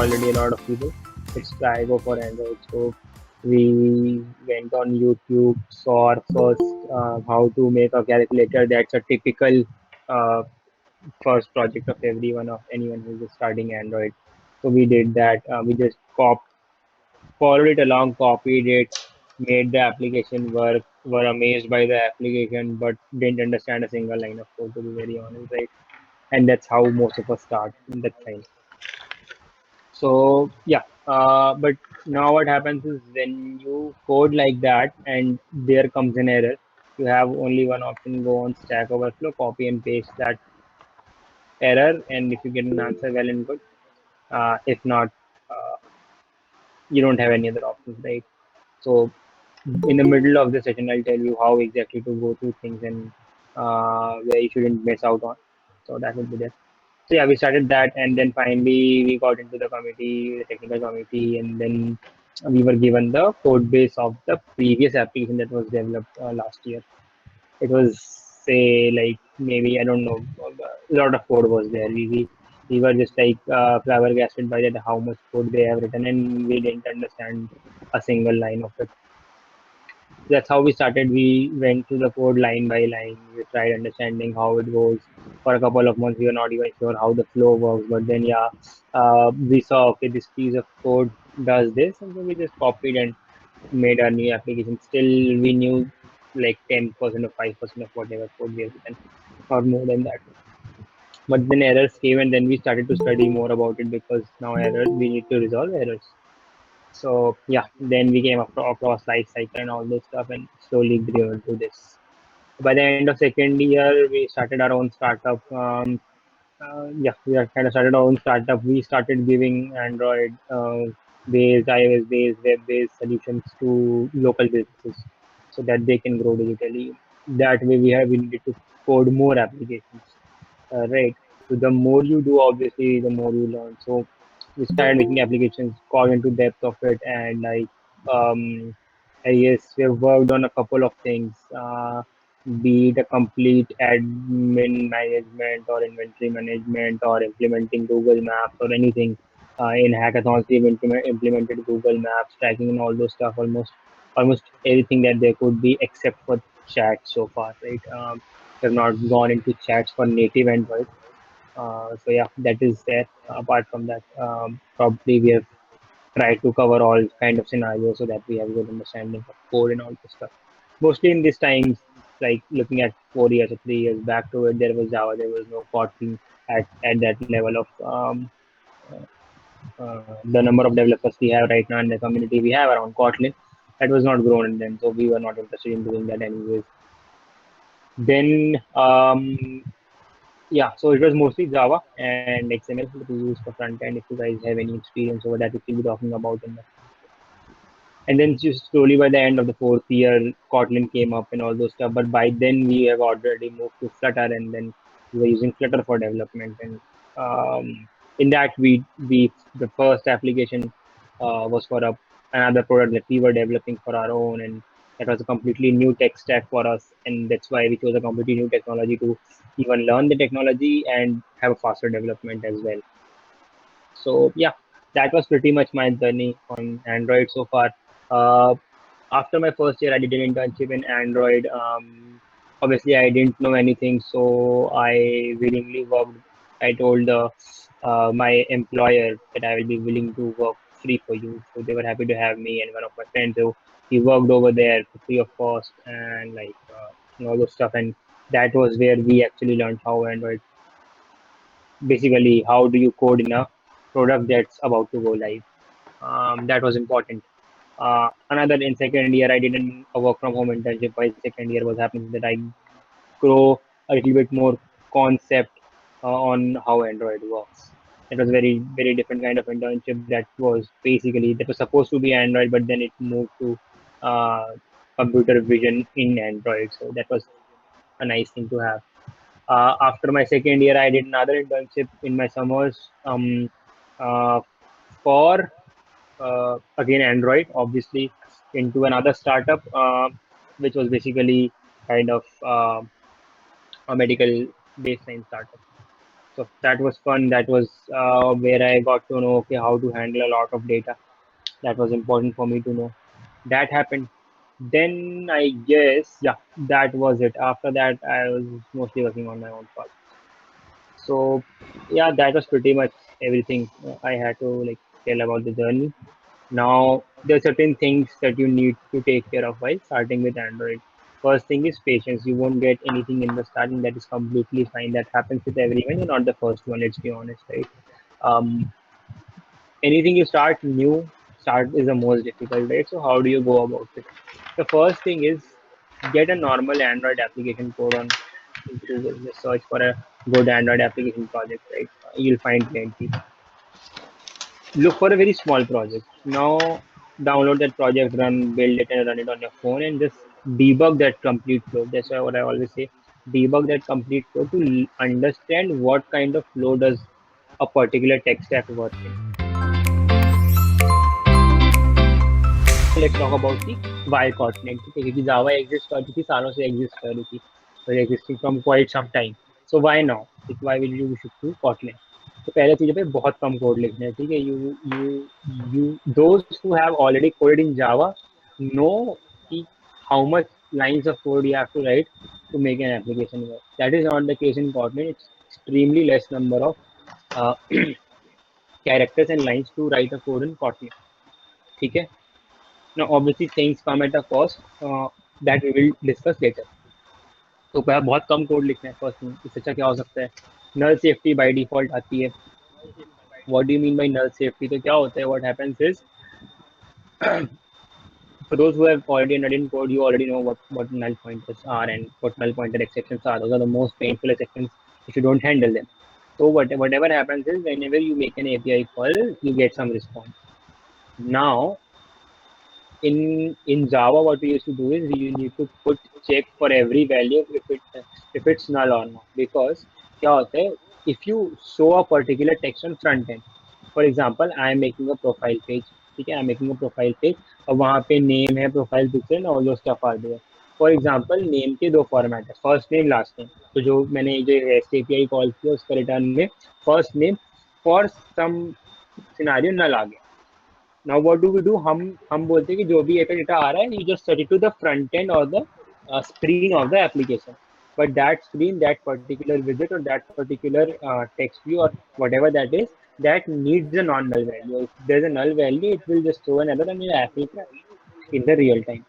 already a lot of people. Let's try go for Android. So we went on YouTube, saw our first how to make a calculator. That's a typical uh, first project of everyone of anyone who's just starting Android. So we did that. We just followed it along, copied it, made the application work, were amazed by the application, but didn't understand a single line of code, to be very honest, right? And that's how most of us start in that time. So yeah, but now what happens is when you code like that and there comes an error, you have only one option: go on Stack Overflow, copy and paste that error, and if you get an answer, well and good. If not, uh, you don't have any other options, right? So in the middle of the session, I'll tell you how exactly to go through things and where you shouldn't miss out on. So that would be there. So yeah, we started that, and then finally we got into the committee, the technical committee, and then we were given the code base of the previous application that was developed last year. It was say like maybe I don't know, a lot of code was there. We were just like flabbergasted by that how much code they have written, and we didn't understand a single line of it. That's how we started. We went through the code line by line. We tried understanding how it goes. For a couple of months, we were not even sure how the flow works. But then, yeah, we saw okay, this piece of code does this, and then we just copied and made our new application. Still, we knew like 10% or 5% of whatever code we have written, or more than that. But then errors came, and then we started to study more about it because now errors we need to resolve errors. So yeah, then we came across life cycle and all those stuff, and slowly grew into this. By the end of second year, we started our own startup. Yeah, we have kind of started our own startup. We started giving Android based, iOS based, web based solutions to local businesses so that they can grow digitally. That way, we needed to code more applications, right? So the more you do, obviously, the more you learn. So we started making applications, got into depth of it, and like um, I guess we have worked on a couple of things. Be it a complete admin management or inventory management or implementing Google Maps or anything. In hackathons, we've implemented Google Maps, tracking and all those stuff, almost everything that there could be except for chat so far, right? We have not gone into chats for native Android. So yeah, that is there. Apart from that, probably we have tried to cover all kind of scenarios so that we have good understanding of code and all this stuff. Mostly in these times, like looking at 4 years or 3 years back to it, there was Java, there was no Kotlin at that level of the number of developers we have right now in the community we have around Kotlin. That was not grown then, so we were not interested in doing that anyways. Then yeah, so it was mostly Java and XML that we used for front end. If you guys have any experience over that, we will be talking about in the and then just slowly by the end of the fourth year, Kotlin came up and all those stuff. But by then we have already moved to Flutter, and then we were using Flutter for development. And in that, we the first application was for another product that we were developing for our own, and that was a completely new tech stack for us. And that's why we chose a completely new technology to even learn the technology and have a faster development as well. So yeah, that was pretty much my journey on Android so far. Uh, After my first year, I did an internship in Android. Obviously, I didn't know anything, so I willingly worked. I told my employer that I will be willing to work free for you. So they were happy to have me and one of my friends. So he worked over there for free of cost and like all those stuff. And that was where we actually learned how Android basically how do you code in a product that's about to go live. That was important. Another in second year, I didn't a work from home internship. By second year, was happening that I grow a little bit more concept on how Android works. It was very different kind of internship that was basically that was supposed to be Android, but then it moved to uh, computer vision in Android. So that was a nice thing to have. After my second year, I did another internship in my summers uh, for again Android, obviously, into another startup, which was basically kind of a medical baseline startup. So that was fun. That was where I got to know okay how to handle a lot of data. That was important for me to know. That happened. Then I guess yeah, that was it. After that, I was mostly working on my own project. So yeah, that was pretty much everything I had to like tell about the journey. Now there are certain things that you need to take care of while starting with Android. First thing is patience. You won't get anything in the starting that is completely fine. That happens with everyone. You're not the first one. Let's be honest, right? Um, Anything you start new, start is the most difficult, right? So how do you go about it? The first thing is get a normal Android application code on Google. Just search for a good Android application project, right? You'll find plenty. Look for a very small project. Now download that project, run, build it, and run it on your phone, and just debug that complete flow. That's why what I always say: debug that complete flow to understand what kind of flow does a particular tech stack work in. Let's talk about the why Kotlin. ठीक है क्योंकि Java exist कर रही थी सालों से exist कर रही थी was existing from quite some time. So why now? Like, why will you shift to Kotlin? तो पहले चीज़ पे बहुत कम कोड लिखना है ठीक है you those who have already coded in Java know कि how much lines of code you have to write to make an application work. That is not the case in Kotlin. It's extremely less number of uh, characters and lines to write a code in Kotlin. ठीक है. Now, obviously, things come at a cost that we will discuss later. तो बहुत कम code लिखना है first thing इससे अच्छा क्या हो सकता है नल सेफ्टी बाय डिफॉल्ट आती है what do you mean by null safety तो क्या होता है what happens is for those who have already studied code you already know what null pointers are and what null pointer exceptions are those are the most painful exceptions if you don't handle them so whatever happens is whenever you make an API call you get some response now in Java, what we used to do is you need to put check for every value if it's null or not. Because क्या होता है if you show a particular text on front end, for example, I am making a profile page. ठीक है, I am making a profile page और वहाँ पे name है profile picture and all those stuff are there. For example, name के दो format है first name last name तो जो मैंने जो REST API कॉल किया उसका रिटर्न में first name for some scenario null आ गया now what do we do हम बोलते हैं कि जो भी एपी डेटा आ रहा है you just set it to the front end और the screen of the application but that screen that particular widget or that particular text view or whatever that is that needs a non-null value if there's a null value it will just throw an error and your app will crash in the real time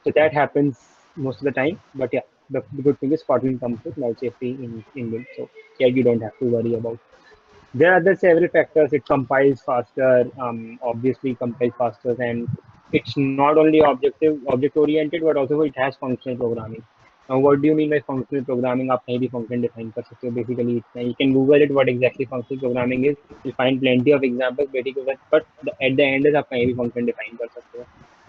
so that happens most of the time but yeah the good thing is Kotlin comes with null safety in built so yeah you don't have to worry about there are other several factors. It compiles faster, obviously compiles faster, and it's not only object oriented, but also it has functional programming. Now, what do you mean by functional programming? आप कहीं भी function define कर सकते हो. Basically, you can Google it what exactly functional programming is. You'll find plenty of examples. Basically, but at the end is आप कहीं भी function define कर सकते हो.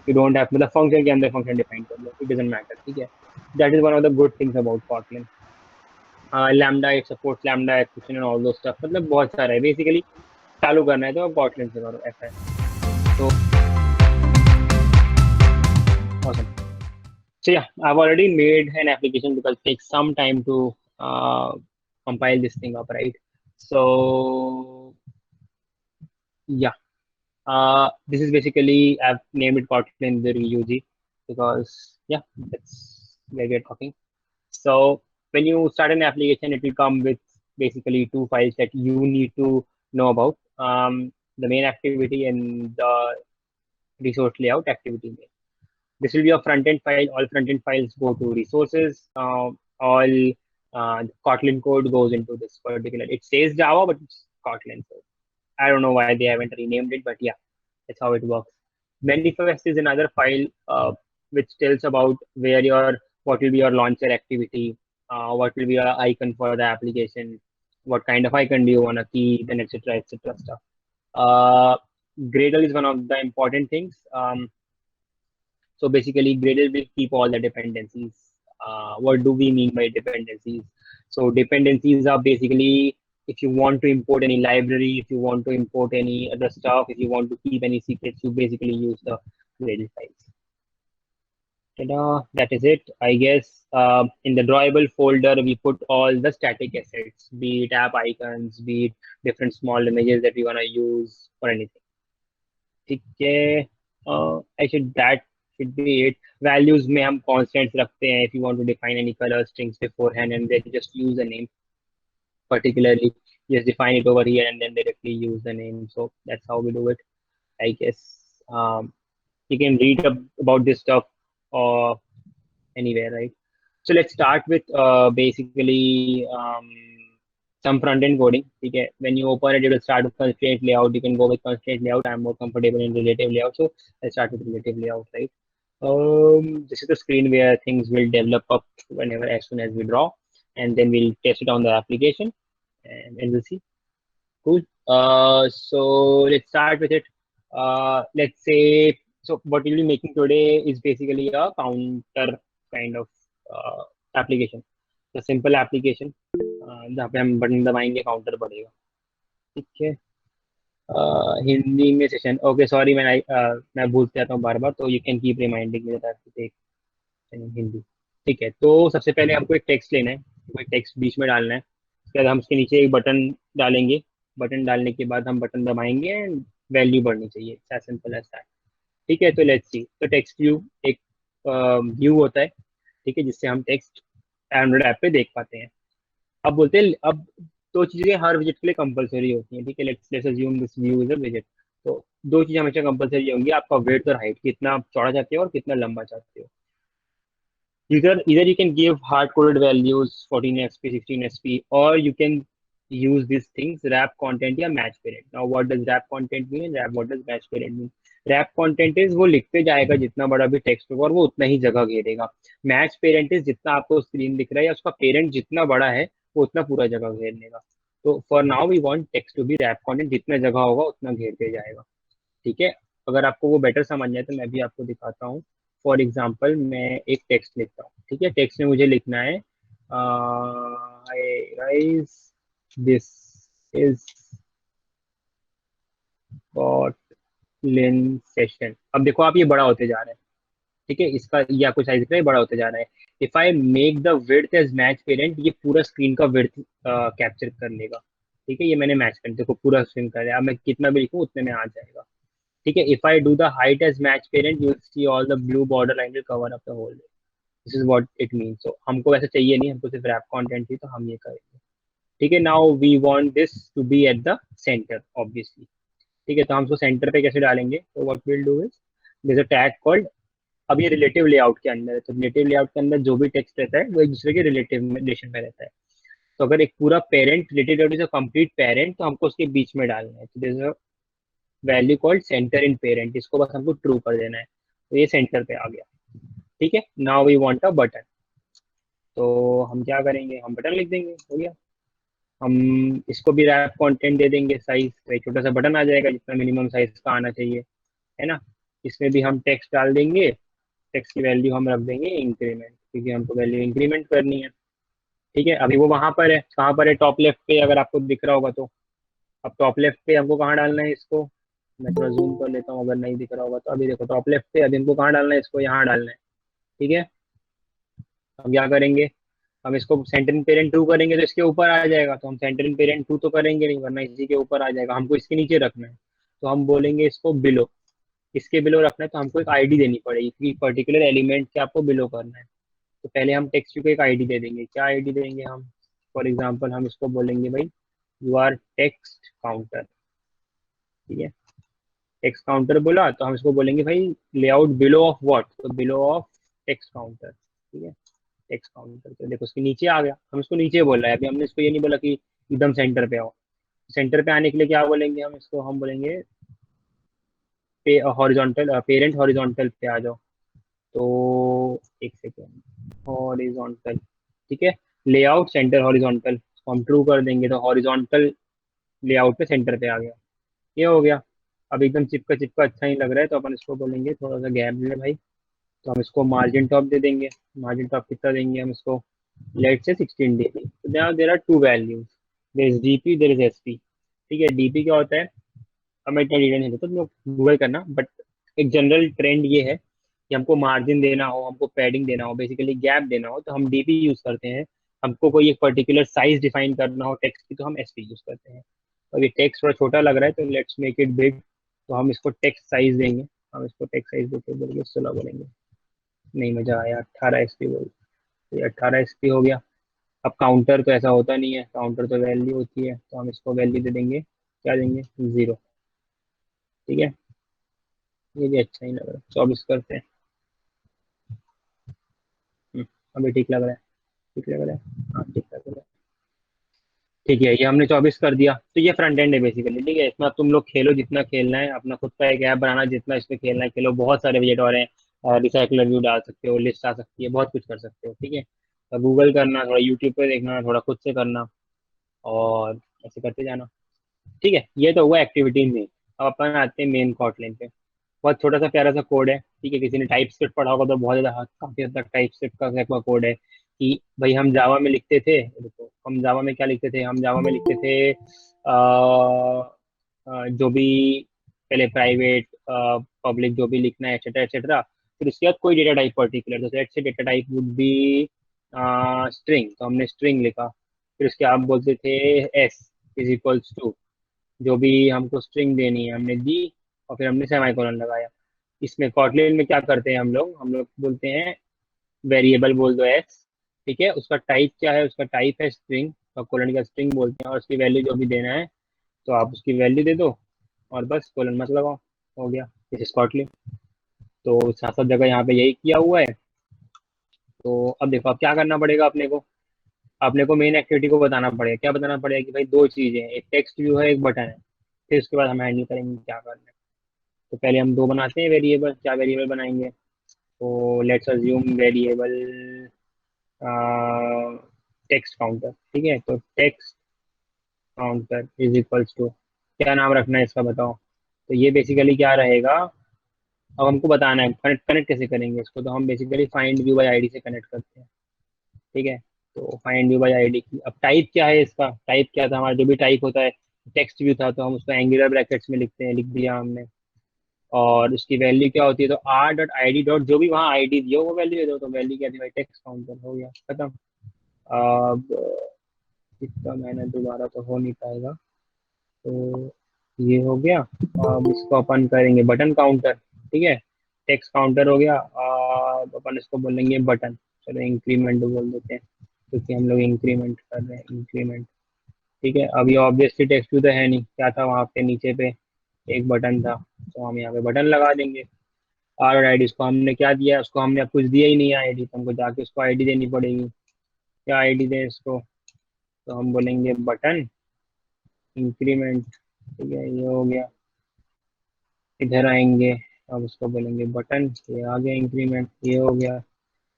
You don't have मतलब function के अंदर function define कर लो. It doesn't matter. ठीक है. That is one of the good things about Kotlin. Lambda it supports lambda exception and all दो स्टफ मतलब बहुत सारा है बेसिकली चालू करना है तो आप कॉटलिन से करो ऐसा है तो awesome. So yeah, I've already made an application because it takes some time to compile this thing up, right? So yeah, this is basically I've named it Kotlin the UG because yeah, that's where we're talking. So when you start an application, it will come with basically two files that you need to know about. The main activity and the resource layout activity main. This will be a front-end file. All front-end files go to resources. All Kotlin code goes into this particular. It says Java, but it's Kotlin. So I don't know why they haven't renamed it, but yeah, that's how it works. Manifest is another file which tells about where your what will be your launcher activity, what will be your icon for the application, what kind of icon do you want to keep, and etc. stuff. Uh, Gradle is one of the important things. So basically, Gradle will keep all the dependencies. What do we mean by dependencies? So dependencies are basically if you want to import any library, if you want to import any other stuff, if you want to keep any secrets, you basically use the Gradle files. That is it, I guess. In the drawable folder, we put all the static assets, be it app icons, be it different small images that we want to use or anything. ठीक है. Actually, that should be it. Values में हम constants रखते हैं. If you want to define any color strings beforehand and then just use the name particularly, just define it over here and then directly use the name. So that's how we do it, I guess. You can read about this stuff uh, anywhere, right? So let's start with basically some front-end coding. Okay, when you open it, it will start with constraint layout. You can go with constraint layout. I'm more comfortable in relative layout, so let's start with relative layout, right? This is the screen where things will develop up whenever as soon as we draw, and then we'll test it on the application, and we'll see. Cool. So let's start with it. Let's say, so what we'll be making today is basically a counter kind of application. A simple application जहाँ पे हम button दबाएंगे counter बढ़ेगा. ठीक है. हिंदी में session. Okay sorry, मैं भूल जाता हूँ बार बार, तो you can keep reminding me that take Hindi. ठीक है, तो सबसे पहले हमको एक टेक्स्ट लेना है, कोई टेक्स्ट बीच में डालना है. उसके बाद हम उसके नीचे एक बटन डालेंगे. बटन डालने के बाद हम बटन दबाएंगे एंड वैल्यू बढ़नी चाहिए. As simple as that. ठीक है, तो लेट्स सी. तो टेक्स्ट व्यू एक व्यू होता है, ठीक है, जिससे हम टेक्स्ट एंड्रॉइड ऐप पे देख पाते हैं. अब बोलते हैं, अब दो चीजें हर विजिट के लिए कंपलसरी होती हैं. ठीक है, let's assume this view is a visit. तो दो चीजें हमेशा कंपलसरी होंगी, आपका वेट और हाइट, कितना चौड़ा चाहते हो और कितना लंबा चाहते हो. Either you can give hard-coded values 14 sp 16 sp, or you can use these things wrap content या match parent. Now what does wrap content mean and what does match parent mean? Wrap content is वो लिखते जाएगा जितना बड़ा भी text होगा और वो उतना ही जगह घेरेगा. मैच पेरेंट इज जितना आपको स्क्रीन दिख रहा है या उसका पेरेंट जितना बड़ा है वो उतना पूरा जगह घेर लेगा. तो for now we want text to be wrap content, जितना जगह होगा उतना घेरते जाएगा. ठीक है, अगर आपको वो बेटर समझ जाए तो मैं भी आपको दिखाता हूँ. फॉर एग्जाम्पल मैं एक टेक्स्ट लिखता हूँ. ठीक है, टेक्स्ट में मुझे लिखना है hi guys, this is Kotlin session. अब देखो आप, ये बड़ा होते जा रहा है. ठीक है, इसका या कुछ साइज इतना ही बड़ा होते जा रहा है. If I make the width as match parent, ये पूरा स्क्रीन का विड्थ कैप्चर कर लेगा. ठीक है, ये मैंने मैच कर, देखो पूरा स्क्रीन कर लिया. अब मैं कितना भी लिखूँ उतने में आ जाएगा. ठीक है, if I do the height as match parent, you see all the blue border line will cover up the whole. This is what it mean. So हमको वैसे चाहिए नहीं, हमको सिर्फ रैप कंटेंट ही, तो हम ये करेंगे. ठीक है, now we want this to be at the center obviously. ठीक है, तो हम उसको सेंटर पे कैसे डालेंगे, तो what will do is there is a tag called. अब ये रिलेटिव लेआउट के अंदर है, तो रिलेटिव लेआउट के अंदर जो भी टेक्स्ट रहता है वो एक दूसरे के रिलेटिव रिलेशन में रहता है. तो अगर एक पूरा parent relative layout is a complete parent, तो हमको उसके बीच में डालना है. तो there is a value called center in parent, इसको बस हमको ट्रू कर देना है. तो ये सेंटर पे आ गया. ठीक है, now we want a button. तो हम क्या करेंगे, हम बटन लिख देंगे, हो गया. हम इसको भी रैप कंटेंट दे देंगे साइज, तो एक छोटा सा बटन आ जाएगा जितना मिनिमम साइज का आना चाहिए, है ना. इसमें भी हम टेक्स्ट डाल देंगे. टेक्स्ट की वैल्यू हम रख देंगे इंक्रीमेंट, क्योंकि हमको वैल्यू इंक्रीमेंट करनी है. ठीक है, अभी वो वहां पर है, कहाँ पर है, टॉप लेफ्ट पे, अगर आपको दिख रहा होगा तो. अब टॉप लेफ्ट पे हमको कहाँ डालना है इसको, मैं थोड़ा जूम कर लेता हूँ अगर नहीं दिख रहा होगा तो. अभी देखो टॉप लेफ्ट पे, अभी हमको कहाँ डालना है, इसको यहाँ डालना है. ठीक है, हम क्या करेंगे, हम इसको सेंटर इन पेरेंट टू करेंगे तो इसके ऊपर आ जाएगा. तो हम सेंटर इन पेरेंट टू तो करेंगे नहीं, वरना इसी के ऊपर आ जाएगा. हमको इसके नीचे रखना है, तो हम बोलेंगे इसको बिलो. इसके बिलो रखना है तो हमको एक आईडी देनी पड़ेगी, क्योंकि पर्टिकुलर एलिमेंट के आपको बिलो करना है. तो पहले हम टेक्स्ट को एक आईडी दे देंगे. क्या आईडी देंगे हम, फॉर एग्जाम्पल हम इसको बोलेंगे भाई यू आर टेक्स्ट काउंटर. ठीक है, टेक्स्ट काउंटर बोला तो हम इसको बोलेंगे भाई लेआउट बिलो ऑफ व्हाट, तो बिलो ऑफ टेक्स्ट काउंटर. ठीक है, टेक्स्ट काउंटर, तो देखो उसके नीचे आ गया. हम इसको नीचे बोल रहे हैं, अभी हमने इसको ये नहीं बोला कि एकदम सेंटर पे आओ. सेंटर पे आने के लिए क्या बोलेंगे हम इसको, हम बोलेंगे पे हॉरिजॉन्टल, पेरेंट हॉरिजॉन्टल पे आ जाओ. तो एक सेकेंड, हॉरिजॉन्टल. ठीक है, लेआउट सेंटर हॉरिजॉन्टल, हम ट्रू कर देंगे तो हॉरिजॉन्टल लेआउट पे सेंटर पे आ गया. ये हो गया. अब एकदम चिपका चिपका अच्छा ही लग रहा है, तो अपन इसको बोलेंगे थोड़ा सा गैप ले भाई. तो हम इसको मार्जिन टॉप दे देंगे. मार्जिन टॉप कितना देंगे हम इसको, लेट से 16 dp. तो there are two values, there is DP, there is SP. ठीक है, डीपी क्या होता है, अब मैं इतना डिटेल नहीं देता, तो गूगल करना, बट एक जनरल ट्रेंड ये है कि हमको मार्जिन देना हो, हमको पैडिंग देना हो, बेसिकली गैप देना हो, तो हम डीपी यूज करते हैं। हमको कोई एक पर्टिकुलर साइज डिफाइन करना हो टेक्स्ट की, तो हम एसपी यूज करते हैं। और ये टेक्स्ट थोड़ा छोटा लग रहा है, तो लेट्स मेक इट बिग। तो हम इसको टेक्स्ट साइज देंगे। हम इसको टेक्स्ट साइज देते बोलेंगे 16 बोलेंगे। नहीं, मजा आया, 18 एसपी बोल। तो ये 18 एसपी हो गया। अब काउंटर तो ऐसा होता नहीं है, काउंटर तो वैल्यू होती है, तो हम इसको वैल्यू दे देंगे, क्या देंगे, 0। ठीक है, ये भी अच्छा ही लग रहा है, 24 करते हैं। अभी ठीक लग रहा है, ठीक लग रहा है, हाँ ठीक लग रहा है। ठीक है, ये हमने 24 कर दिया, तो ये फ्रंट एंड है बेसिकली। ठीक है, इसमें अब तुम लोग खेलो जितना खेलना है, अपना खुद का एक ऐप बनाना, जितना इसमें खेलना है खेलो। बहुत सारे बजट और हैं, रिसाइकलर व्यू डाल सकते हो, लिस्ट आ सकती है, बहुत कुछ कर सकते हो। ठीक है, तो गूगल करना, थोड़ा यूट्यूब पे देखना, थोड़ा खुद से करना, और ऐसे करते जाना। ठीक है, ये तो हुआ एक्टिविटी में। अब अपन आते हैं मेन कॉटलिन पे। बहुत छोटा सा प्यारा सा कोड है। ठीक है, किसी ने टाइप स्क्रिप्ट पढ़ा होगा तो बहुत ज्यादा, काफी हद तक टाइप स्क्रिप्ट का कोड है कि भाई हम जावा में लिखते थे, देखो हम जावा में क्या लिखते थे, हम जावा में लिखते थे जो भी पहले प्राइवेट पब्लिक जो भी लिखना है, एक्सेट्रा एक्सेट्रा। फिर उसके बाद कोई डेटा टाइप पर्टिकुलर, तो let's say data type would be string, तो हमने स्ट्रिंग लिखा। फिर उसके आप बोलते थे एस इज इक्वल्स टू, जो भी हमको स्ट्रिंग देनी है हमने दी, और फिर हमने सेमाइकोलन लगाया। इसमें कॉटलिन में क्या करते हैं हम लोग बोलते हैं वेरिएबल बोल दो एस। ठीक है, उसका टाइप क्या है, उसका टाइप है स्ट्रिंग, और कोलन का स्ट्रिंग बोलते हैं, और उसकी वैल्यू जो भी देना है तो आप उसकी वैल्यू दे दो, और बस कोलन मत लगाओ, हो गया, दिस इज कॉटलिन। तो सात सात जगह यहाँ पे यही किया हुआ है। तो अब देखो, अब क्या करना पड़ेगा अपने को मेन एक्टिविटी को बताना पड़ेगा। क्या बताना पड़ेगा कि भाई दो चीजें हैं, एक टेक्स्ट व्यू है, एक बटन है। फिर उसके बाद हम हैंडल करेंगे क्या करना है। तो पहले हम दो बनाते हैं वेरिएबल। क्या वेरिएबल बनाएंगे, तो let's assume variable text counter. ठीक है, तो text counter is equals to, क्या नाम रखना है इसका बताओ। तो ये बेसिकली क्या रहेगा, अब हमको बताना है कनेक्ट कनेक्ट कैसे करेंगे इसको। तो हम basically find view bye ID से कनेक्ट करते हैं। ठीक है, तो फाइंड व्यू बाय आईडी की अब टाइप क्या है, इसका टाइप क्या था, हमारा जो भी टाइप होता है, टेक्स्ट व्यू था तो हम उसको एंगुलर ब्रैकेट्स में लिखते हैं, लिख दिया हमने। और उसकी वैल्यू क्या होती है, तो R dot I D dot जो भी वहाँ आईडी दियो वो वैल्यू दे दो। तो वैल्यू क्या थी भाई, टेक्स्ट काउंटर, हो गया खत्म। अब इसका मैंने दोबारा तो हो नहीं पाएगा, तो ये हो गया। अब इसको अपन करेंगे बटन काउंटर। ठीक है, टेक्स्ट काउंटर हो गया, अब अपन इसको बोलेंगे बटन। चलो इंक्रीमेंट बोल देते हैं, क्योंकि हम लोग इंक्रीमेंट कर रहे हैं, इंक्रीमेंट। ठीक है, अब ये ऑब्वियसली टेक्स्ट व्यू तो है नहीं, क्या था वहाँ पे नीचे पे एक बटन था, तो हम यहाँ पे बटन लगा देंगे। आर और आईडी, उसको हमने क्या दिया है, उसको हमने अब कुछ दिया ही नहीं है आईडी, तो हमको जाके उसको आईडी देनी पड़ेगी। क्या आईडी दें इसको, तो हम बोलेंगे बटन इंक्रीमेंट। ठीक है, ये हो गया। इधर आएंगे, अब उसको बोलेंगे बटन, ये आ गया इंक्रीमेंट, ये हो गया।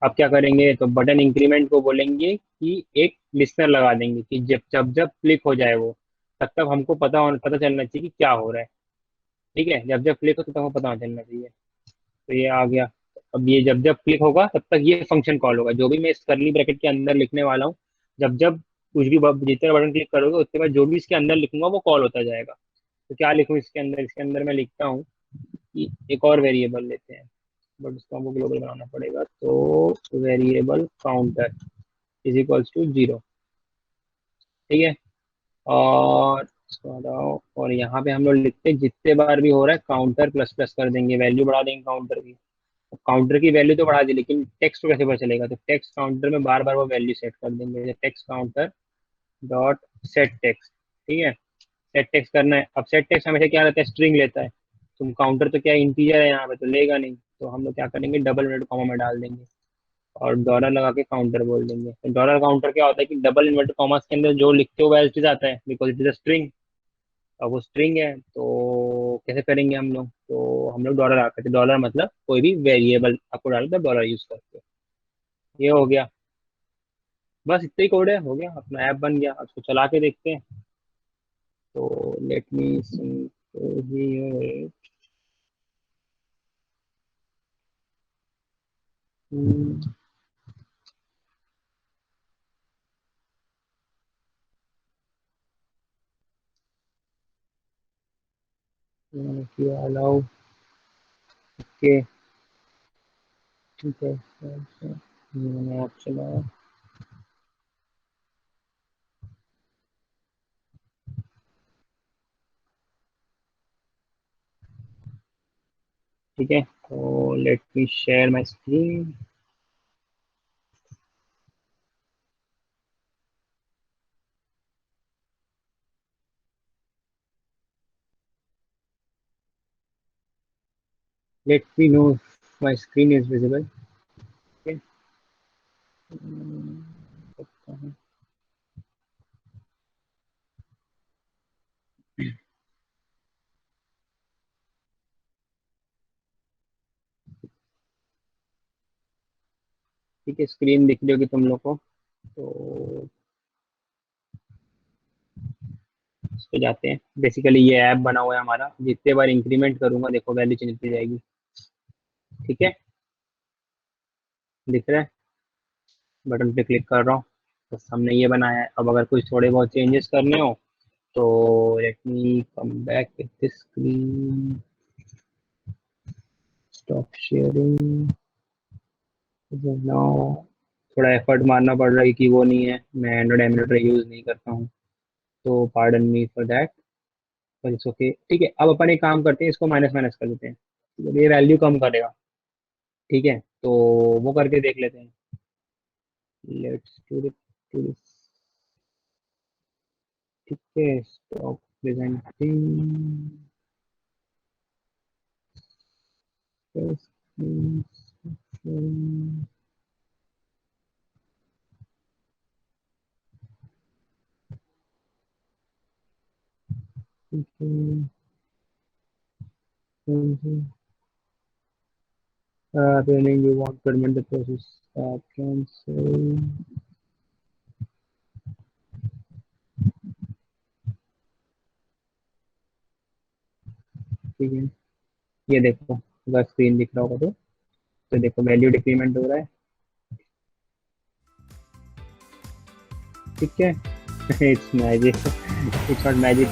अब क्या करेंगे, तो बटन इंक्रीमेंट को बोलेंगे कि एक लिस्नर लगा देंगे कि जब जब जब क्लिक हो जाए वो, तब तक हमको पता चलना चाहिए कि क्या हो रहा है। ठीक है, जब जब क्लिक हो तब तक हमको पता चलना चाहिए। तो ये आ गया। अब ये जब जब क्लिक होगा तब तक ये फंक्शन कॉल होगा, जो भी मैं इस करली ब्रैकेट के अंदर लिखने वाला हूँ। जब जब कुछ भी जितने बटन क्लिक करोगे उसके बाद जो भी इसके अंदर लिखूंगा वो कॉल होता जाएगा। तो क्या लिखूँ इसके अंदर, इसके अंदर मैं लिखता हूँ कि एक और वेरिएबल लेते हैं, बट उसको हमको ग्लोबल बनाना पड़ेगा। तो variable counter is equals to 0। ठीक है, और इसको हटाओ, और यहाँ पे हम लोग लिखते हैं जितने बार भी हो रहा है काउंटर प्लस प्लस कर देंगे, वैल्यू बढ़ा देंगे काउंटर की। काउंटर की वैल्यू तो बढ़ा दी, लेकिन टेक्स्ट को कैसे पता चलेगा, तो टेक्स्ट काउंटर में बार बार वो वैल्यू सेट कर देंगे, जैसे text counter dot set text. ठीक है, सेट टेक्स्ट करना है। अब सेट टेक्स्ट हमेशा क्या रहता है, स्ट्रिंग लेता है। तुम काउंटर तो क्या इंटीजर है यहाँ पे, तो लेगा नहीं, तो हम लोग क्या करेंगे, डबल इन्वर्टेड कॉमा में डाल देंगे, और डॉलर लगा के काउंटर बोल देंगे। तो डॉलर काउंटर क्या होता है कि डबल इन्वर्टेड कॉमास के अंदर जो लिखते हो वैल्यू आता है, because it is a string. अब वो स्ट्रिंग है, तो कैसे करेंगे हम लोग, तो हम लोग डॉलर आते थे, डॉलर मतलब कोई भी वेरिएबल आपको डालना तो डॉलर यूज करते हो। ये हो गया, बस इतना ही कोड है, हो गया अपना ऐप बन गया। अब उसको चला के देखते हैं। तो लेट मी हियर, अलाउ के। ठीक है, मैंने ऐप चलाया। ठीक है, तो let me share my screen. Let me know my screen is visible. ठीक है, ठीक है, स्क्रीन दिख रही होगी तुम लोग को। तो इस पे जाते हैं। बेसिकली ये ऐप बना हुआ है हमारा, जितने बार इंक्रीमेंट करूंगा देखो वैल्यू चेंज होती जाएगी। ठीक है, दिख रहा है, बटन पे क्लिक कर रहा हूँ। बस हमने ये बनाया है। अब अगर कुछ थोड़े बहुत चेंजेस करने हो तो let me come back with this screen, stop sharing now. थोड़ा एफर्ट मारना पड़ रहा है कि वो नहीं है, मैं एंड्रॉइड एमुलेटर यूज नहीं करता हूँ, तो पार्डन मी फॉर दैट, पर इट्स ओके। ठीक है, अब अपन एक काम करते हैं, इसको माइनस माइनस कर देते हैं, तो ये वैल्यू कम करेगा। ठीक है, तो वो करके देख लेते हैं। Let's do this. ठीक है, stop presenting. Training you want to permit the process, cancel। ठीक है, ये देखो, अगर स्क्रीन दिख रहा होगा तो देखो वैल्यू डिक्रीमेंट हो रहा है। ठीक है, it's magic, it's not magic.